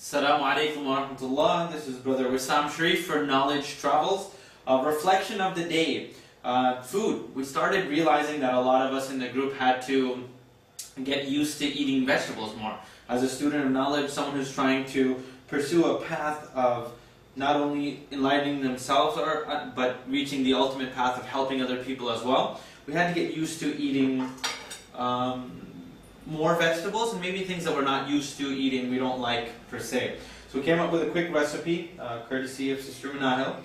Assalamu alaikum wa rahmatullah. This is Brother Wissam Sharif for Knowledge Travels. Reflection of the day. Food. We started realizing that a lot of us in the group had to get used to eating vegetables more. As a student of knowledge, someone who's trying to pursue a path of not only enlightening themselves but reaching the ultimate path of helping other people as well, we had to get used to eating more vegetables and maybe things that we're not used to eating, we don't like per se. So we came up with a quick recipe, courtesy of Sister Manahil.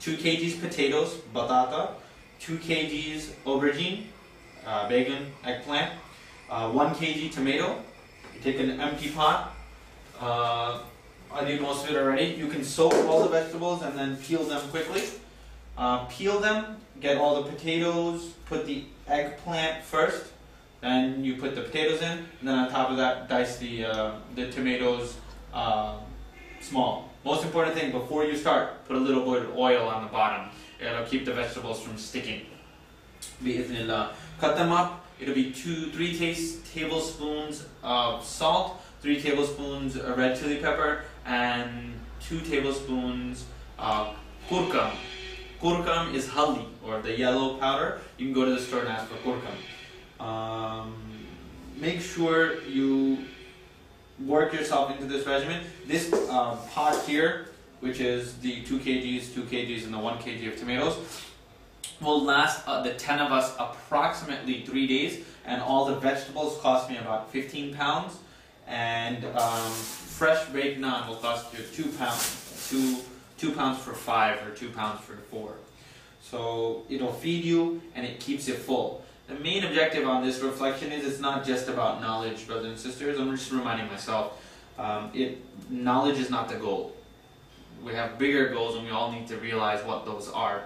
2 kgs potatoes, batata, 2 kgs aubergine, bacon, eggplant, 1 kg tomato. You take an empty pot. I did most of it already. You can soak all the vegetables and then peel them quickly. Peel them, get all the potatoes, put the eggplant first, then you put the potatoes in, and then on top of that, dice the tomatoes small. Most important thing, before you start, put a little bit of oil on the bottom. It'll keep the vegetables from sticking. Bi'ithnillah. Cut them up. It'll be 3 tablespoons of salt, 3 tablespoons of red chili pepper, and 2 tablespoons of kurkum. Kurkum is haldi, or the yellow powder. You can go to the store and ask for kurkum. Make sure you work yourself into this regimen. This pot here, which is the 2 kgs, and the 1 kg of tomatoes, will last the 10 of us approximately 3 days, and all the vegetables cost me about 15 pounds, and fresh baked naan will cost you 2 pounds, 2 pounds for 5 or 2 pounds for 4. So it'll feed you and it keeps you full. The main objective on this reflection is it's not just about knowledge, brothers and sisters. I'm just reminding myself, knowledge is not the goal. We have bigger goals and we all need to realize what those are.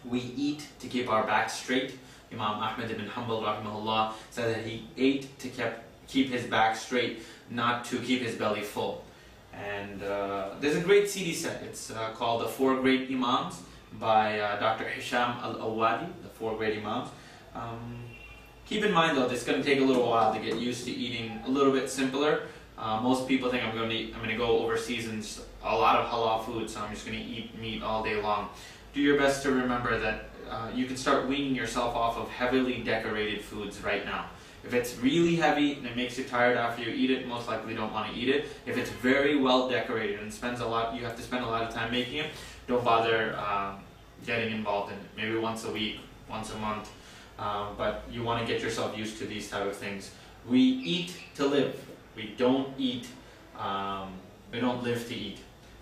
We eat to keep our back straight. Imam Ahmad ibn Hanbal rahimahullah said that he ate to keep his back straight, not to keep his belly full. And there's a great CD set. It's called The 4 Great Imams by Dr. Hisham Al-Awadi, the 4 Great Imams. Keep in mind though, this is going to take a little while to get used to eating a little bit simpler. Most people think I'm going to go overseas and a lot of halal food, so I'm just going to eat meat all day long. Do your best to remember that you can start weaning yourself off of heavily decorated foods right now. If it's really heavy and it makes you tired after you eat it, most likely you don't want to eat it. If it's very well decorated and you have to spend a lot of time making it, don't bother getting involved in it. Maybe once a week, once a month. But you want to get yourself used to these type of things. We eat to live. We don't eat, we don't live to eat.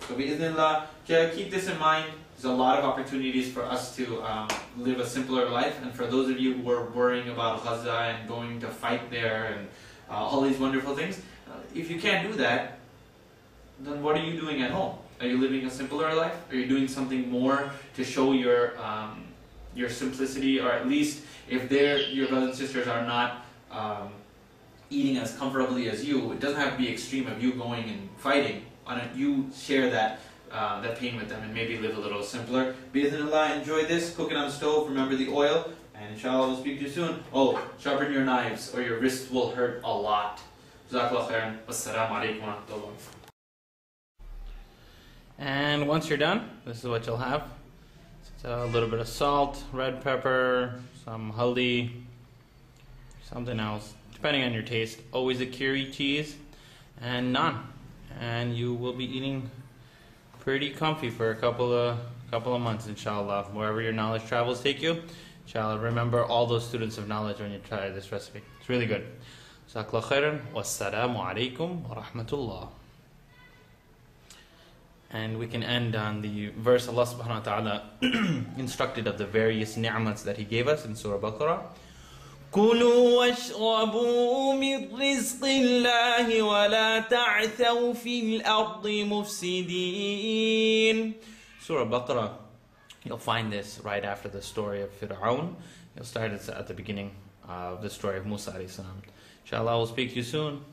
So bi'idhnillah, keep this in mind. There's a lot of opportunities for us to live a simpler life, and for those of you who are worrying about Gaza and going to fight there and all these wonderful things, if you can't do that, then what are you doing at home? Are you living a simpler life? Are you doing something more to show your simplicity, or at least if your brothers and sisters are not eating as comfortably as you, it doesn't have to be extreme of you going and fighting. Why don't you share that pain with them and maybe live a little simpler. Bismillah, enjoy this, cook it on the stove, remember the oil, and inshallah we'll speak to you soon. Oh, sharpen your knives or your wrist will hurt a lot. Jazakallah khairan. Wassalamu alaikum wa rahmatullah. And once you're done, this is what you'll have. So a little bit of salt, red pepper, some haldi, something else, depending on your taste. Always a kiri cheese and naan. And you will be eating pretty comfy for a couple of months, inshallah. Wherever your knowledge travels take you, inshallah. Remember all those students of knowledge when you try this recipe. It's really good. Jazakallah khairan. Wassalamu alaikum wa rahmatullah. And we can end on the verse Allah subhanahu wa ta'ala instructed of the various ni'mats that He gave us in Surah Baqarah. كُلُوا وَاشْرَبُوا مِنْ رِزْقِ اللَّهِ وَلَا تَعْثَوْا فِي الْأَرْضِ مُفْسِدِينَ. Surah Baqarah, you'll find this right after the story of Fir'aun. You'll start at the beginning of the story of Musa alayhi salam. Inshallah, we'll speak to you soon.